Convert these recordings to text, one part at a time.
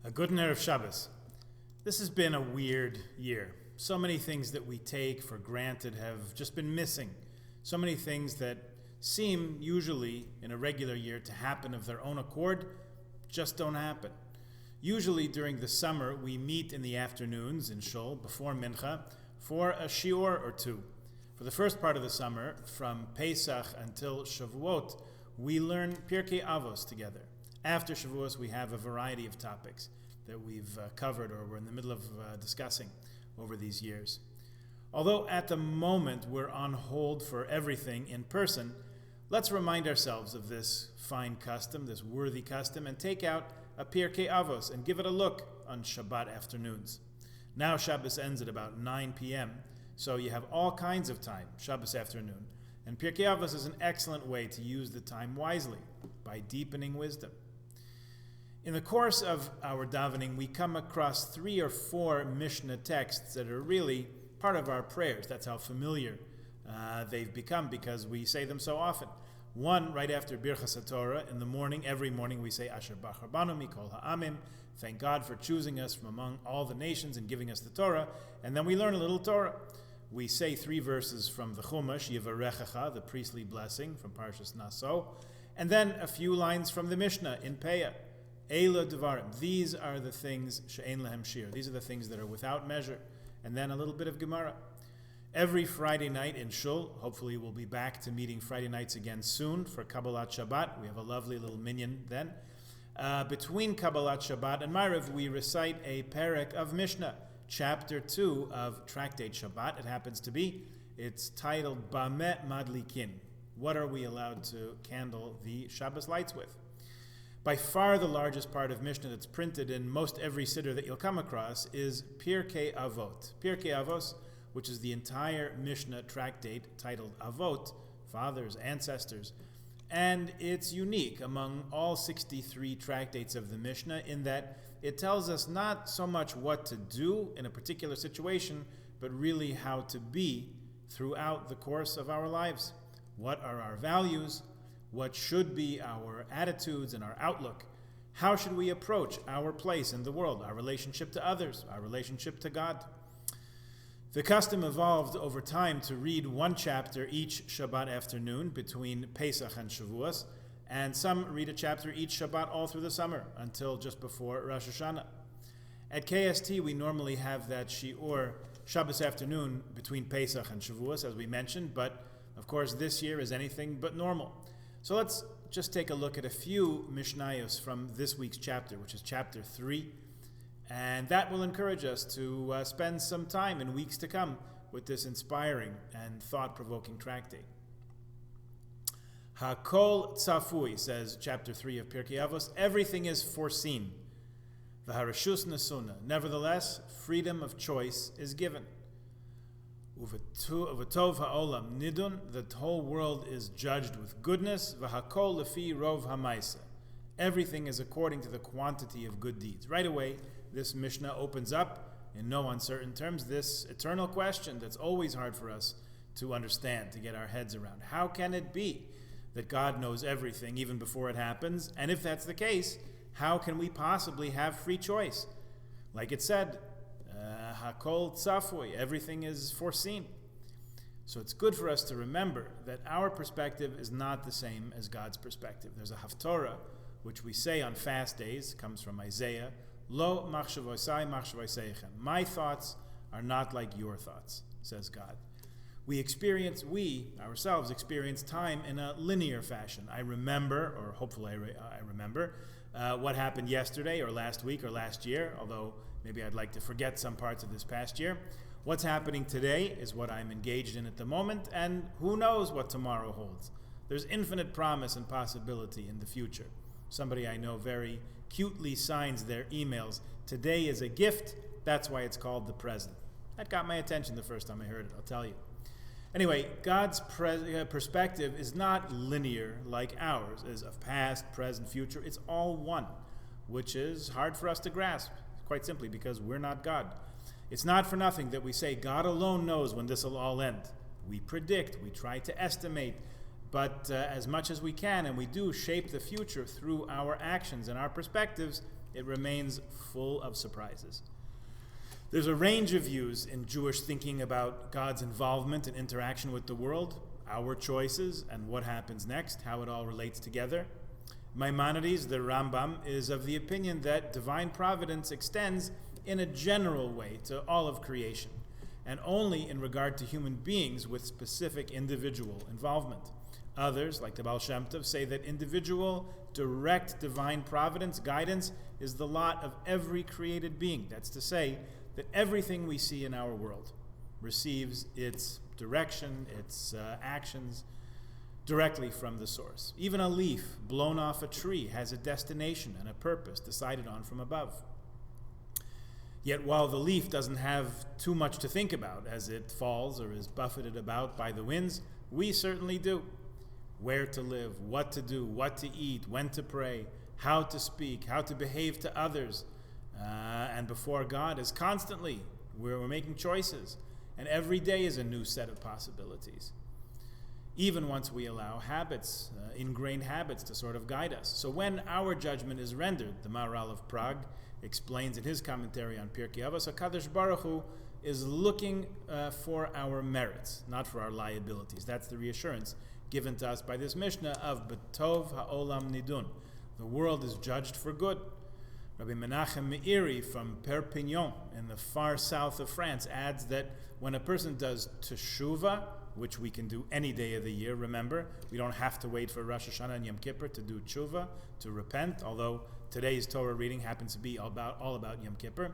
A good Erev Shabbos. This has been a weird year. So many things that we take for granted have just been missing. So many things that seem usually in a regular year to happen of their own accord just don't happen. Usually during the summer we meet in the afternoons in Shul before Mincha for a shiur or two. For the first part of the summer, from Pesach until Shavuot, we learn Pirkei Avos together. After Shavuos, we have a variety of topics that we've covered or we're in the middle of discussing over these years. Although at the moment we're on hold for everything in person, let's remind ourselves of this fine custom, this worthy custom, and take out a Pirkei Avos and give it a look on Shabbat afternoons. Now Shabbos ends at about 9 p.m., so you have all kinds of time, Shabbos afternoon, and Pirkei Avos is an excellent way to use the time wisely by deepening wisdom. In the course of our davening, we come across 3 or 4 Mishnah texts that are really part of our prayers. That's how familiar they've become because we say them so often. One, right after Birchas HaTorah, in the morning, every morning we say, Asher Bachar Banu Mikol Ha'amim, thank God for choosing us from among all the nations and giving us the Torah, and then we learn a little Torah. We say 3 verses from the Chumash, Yivarechecha, the priestly blessing from Parshas Naso, and then a few lines from the Mishnah in Peah. Eila Devarim, these are the things, She'ein Lehem Shir, these are the things that are without measure, and then a little bit of Gemara. Every Friday night in Shul, hopefully we'll be back to meeting Friday nights again soon for Kabbalat Shabbat. We have a lovely little minyan then. Between Kabbalat Shabbat and Ma'ariv, we recite a perek of Mishnah, chapter 2 of Tractate Shabbat, it happens to be. It's titled Bameh Madlikin. What are we allowed to candle the Shabbos lights with? By far the largest part of Mishnah that's printed in most every siddur that you'll come across is Pirkei Avot. Pirkei Avos, which is the entire Mishnah tractate titled Avot, fathers, ancestors. And it's unique among all 63 tractates of the Mishnah in that it tells us not so much what to do in a particular situation, but really how to be throughout the course of our lives. What are our values? What should be our attitudes and our outlook? How should we approach our place in the world, our relationship to others, our relationship to God? The custom evolved over time to read 1 chapter each Shabbat afternoon between Pesach and Shavuos, and some read a chapter each Shabbat all through the summer until just before Rosh Hashanah. At KST, we normally have that shiur Shabbos afternoon between Pesach and Shavuos, as we mentioned, but of course this year is anything but normal. So let's just take a look at a few Mishnayos from this week's chapter, which is chapter 3. And that will encourage us to spend some time in weeks to come with this inspiring and thought-provoking tractate. Hakol tzafui, says chapter 3 of Pirkei Avos, everything is foreseen. V'harashus nesuna, nevertheless, freedom of choice is given. Uvatov ha'olam nidun, the whole world is judged with goodness. V'hakol lefi rov ha'maisa, everything is according to the quantity of good deeds. Right away, this Mishnah opens up, in no uncertain terms, this eternal question that's always hard for us to understand, to get our heads around. How can it be that God knows everything even before it happens? And if that's the case, how can we possibly have free choice? Like it said, Hakol tzafui, everything is foreseen. So it's good for us to remember that our perspective is not the same as God's perspective. There's a haftorah, which we say on fast days, comes from Isaiah, Lo machshavosai machshavoseichem. My thoughts are not like your thoughts, says God. We ourselves experience time in a linear fashion. I remember, or hopefully I remember, what happened yesterday or last week or last year, although maybe I'd like to forget some parts of this past year. What's happening today is what I'm engaged in at the moment, and who knows what tomorrow holds. There's infinite promise and possibility in the future. Somebody I know very cutely signs their emails, today is a gift, that's why it's called the present. That got my attention the first time I heard it, I'll tell you. Anyway, God's perspective is not linear like ours, is of past, present, future. It's all one, which is hard for us to grasp, quite simply because we're not God. It's not for nothing that we say God alone knows when this will all end. We predict, we try to estimate, but as much as we can, and we do shape the future through our actions and our perspectives, it remains full of surprises. There's a range of views in Jewish thinking about God's involvement and interaction with the world, our choices, and what happens next, how it all relates together. Maimonides, the Rambam, is of the opinion that divine providence extends in a general way to all of creation, and only in regard to human beings with specific individual involvement. Others, like the Baal Shem Tov, say that individual, direct divine providence, guidance, is the lot of every created being. That's to say, that everything we see in our world receives its direction, its actions, directly from the source. Even a leaf blown off a tree has a destination and a purpose decided on from above. Yet while the leaf doesn't have too much to think about as it falls or is buffeted about by the winds, we certainly do. Where to live, what to do, what to eat, when to pray, how to speak, how to behave to others, and before God is constantly, we're making choices, and every day is a new set of possibilities. Even once we allow habits, ingrained habits, to sort of guide us. So when our judgment is rendered, the Maharal of Prague explains in his commentary on Pirkei Avos, HaKadosh Baruch Hu is looking for our merits, not for our liabilities. That's the reassurance given to us by this Mishnah of B'tov ha'olam nidun. The world is judged for good. Rabbi Menachem Meiri from Perpignan in the far south of France adds that when a person does teshuvah, which we can do any day of the year, remember, we don't have to wait for Rosh Hashanah and Yom Kippur to do teshuvah, to repent, although today's Torah reading happens to be all about Yom Kippur.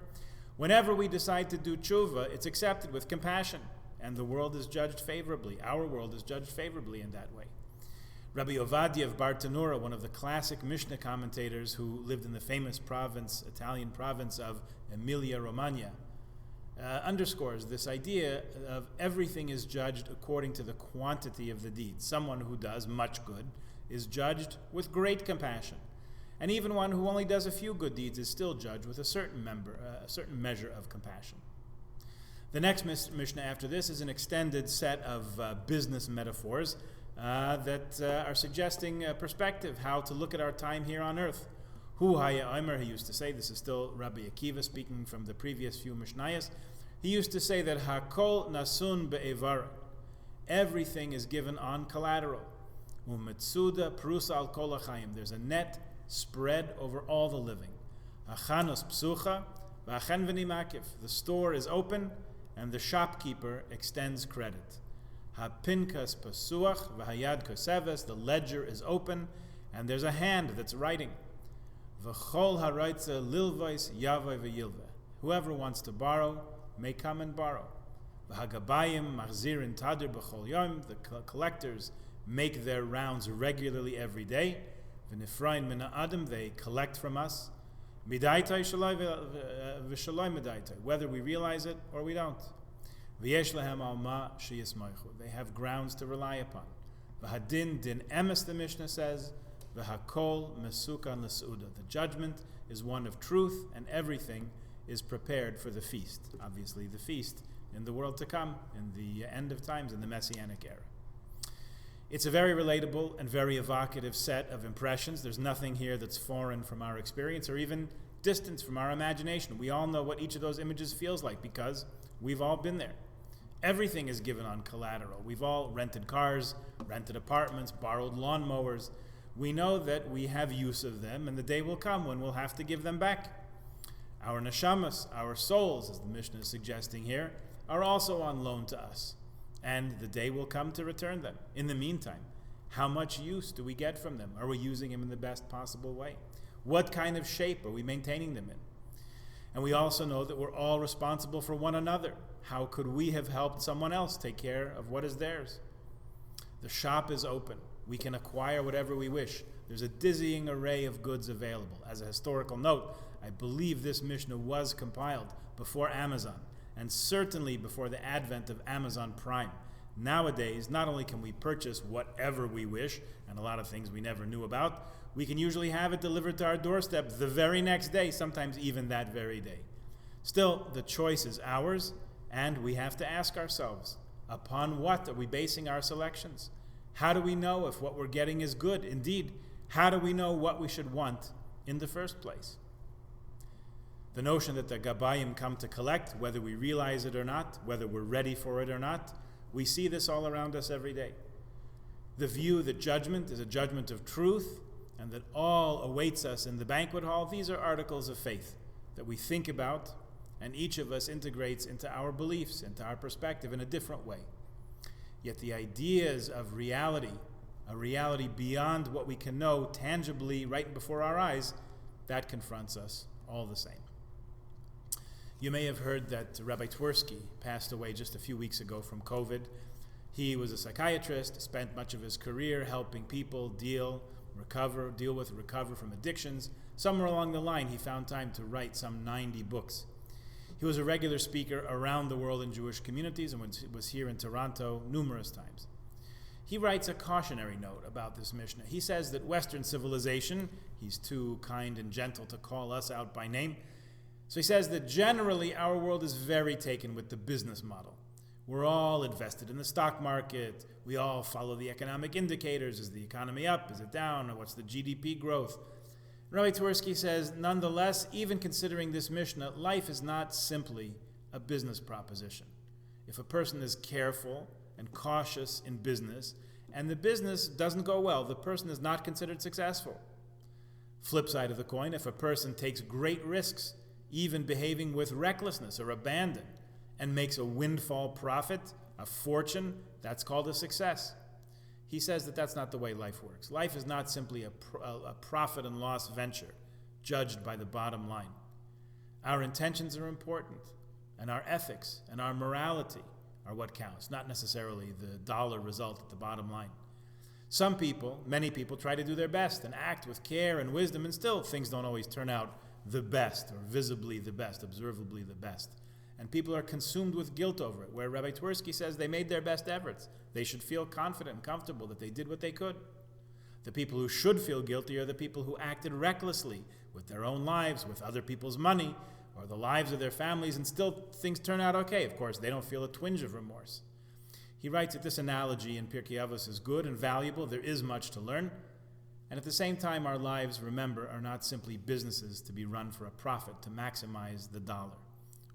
Whenever we decide to do teshuvah, it's accepted with compassion, and the world is judged favorably. Our world is judged favorably in that way. Rabbi Ovadia of Bartanura, one of the classic Mishnah commentators who lived in the famous Italian province of Emilia-Romagna, underscores this idea of everything is judged according to the quantity of the deed. Someone who does much good is judged with great compassion. And even one who only does a few good deeds is still judged with a certain measure of compassion. The next Mishnah after this is an extended set of business metaphors that are suggesting a perspective, how to look at our time here on earth. Hu haya omer, he used to say, this is still Rabbi Akiva speaking from the previous few Mishnayos, he used to say that hakol nasun be'evar, everything is given on collateral. Umetsuda prus al kol hachayim, there's a net spread over all the living. Hachanos psucha v'achen v'nimakif, the store is open and the shopkeeper extends credit. Ha-pinkas pasuach v'hayad koseves, the ledger is open and there's a hand that's writing. V'chol haraitza lilvais yavai v'yilve, whoever wants to borrow may come and borrow. V'hagabayim machzirin tadir b'chol yom, the collectors make their rounds regularly every day. V'nifrayin min ha'adam, they collect from us. Midaitai shalai v'shalai midaitai, whether we realize it or we don't. V'yesh lehem al ma sheyismaichu, they have grounds to rely upon. V'hadin din emes, the Mishnah says, v'hakol mesukan l'seuda, the judgment is one of truth and everything is prepared for the feast. Obviously the feast in the world to come, in the end of times, in the Messianic era. It's a very relatable and very evocative set of impressions. There's nothing here that's foreign from our experience or even distant from our imagination. We all know what each of those images feels like because we've all been there. Everything is given on collateral. We've all rented cars, rented apartments, borrowed lawnmowers. We know that we have use of them, and the day will come when we'll have to give them back. Our neshamas, our souls, as the Mishnah is suggesting here, are also on loan to us, and the day will come to return them. In the meantime, how much use do we get from them? Are we using them in the best possible way? What kind of shape are we maintaining them in? And we also know that we're all responsible for one another. How could we have helped someone else take care of what is theirs? The shop is open. We can acquire whatever we wish. There's a dizzying array of goods available. As a historical note, I believe this Mishnah was compiled before Amazon, and certainly before the advent of Amazon Prime. Nowadays, not only can we purchase whatever we wish, and a lot of things we never knew about, we can usually have it delivered to our doorstep the very next day, sometimes even that very day. Still, the choice is ours, and we have to ask ourselves, upon what are we basing our selections? How do we know if what we're getting is good? Indeed, how do we know what we should want in the first place? The notion that the Gabayim come to collect, whether we realize it or not, whether we're ready for it or not, we see this all around us every day. The view that judgment is a judgment of truth and that all awaits us in the banquet hall, these are articles of faith that we think about and each of us integrates into our beliefs, into our perspective in a different way. Yet the ideas of reality, a reality beyond what we can know tangibly right before our eyes, that confronts us all the same. You may have heard that Rabbi Twersky passed away just a few weeks ago from COVID. He was a psychiatrist, spent much of his career helping people deal with, recover from addictions. Somewhere along the line, he found time to write some 90 books. He was a regular speaker around the world in Jewish communities and was here in Toronto numerous times. He writes a cautionary note about this Mishnah. He says that Western civilization, he's too kind and gentle to call us out by name, so he says that generally our world is very taken with the business model. We're all invested in the stock market. We all follow the economic indicators. Is the economy up? Is it down? Or what's the GDP growth? Rabbi Twersky says, nonetheless, even considering this Mishnah, life is not simply a business proposition. If a person is careful and cautious in business, and the business doesn't go well, the person is not considered successful. Flip side of the coin, if a person takes great risks, even behaving with recklessness or abandon, and makes a windfall profit, a fortune, that's called a success. He says that that's not the way life works. Life is not simply a profit and loss venture, judged by the bottom line. Our intentions are important, and our ethics and our morality are what counts, not necessarily the dollar result at the bottom line. Some people, many people, try to do their best and act with care and wisdom, and still things don't always turn out the best, or visibly the best, observably the best. And people are consumed with guilt over it, where Rabbi Twersky says they made their best efforts. They should feel confident and comfortable that they did what they could. The people who should feel guilty are the people who acted recklessly with their own lives, with other people's money, or the lives of their families, and still things turn out okay. Of course, they don't feel a twinge of remorse. He writes that this analogy in Pirkei Avos is good and valuable. There is much to learn. And at the same time, our lives, remember, are not simply businesses to be run for a profit, to maximize the dollar.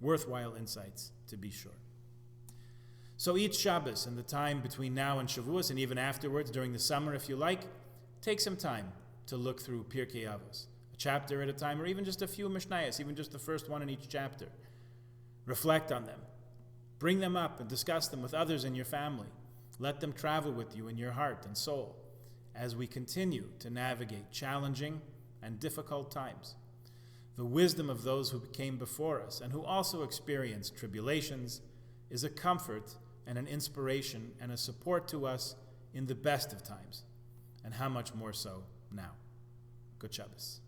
Worthwhile insights, to be sure. So each Shabbos and the time between now and Shavuos, and even afterwards, during the summer if you like, take some time to look through Pirkei Avos, a chapter at a time, or even just a few Mishnayos, even just the first one in each chapter. Reflect on them. Bring them up and discuss them with others in your family. Let them travel with you in your heart and soul as we continue to navigate challenging and difficult times. The wisdom of those who came before us and who also experienced tribulations is a comfort and an inspiration and a support to us in the best of times, and how much more so now. Good Shabbos.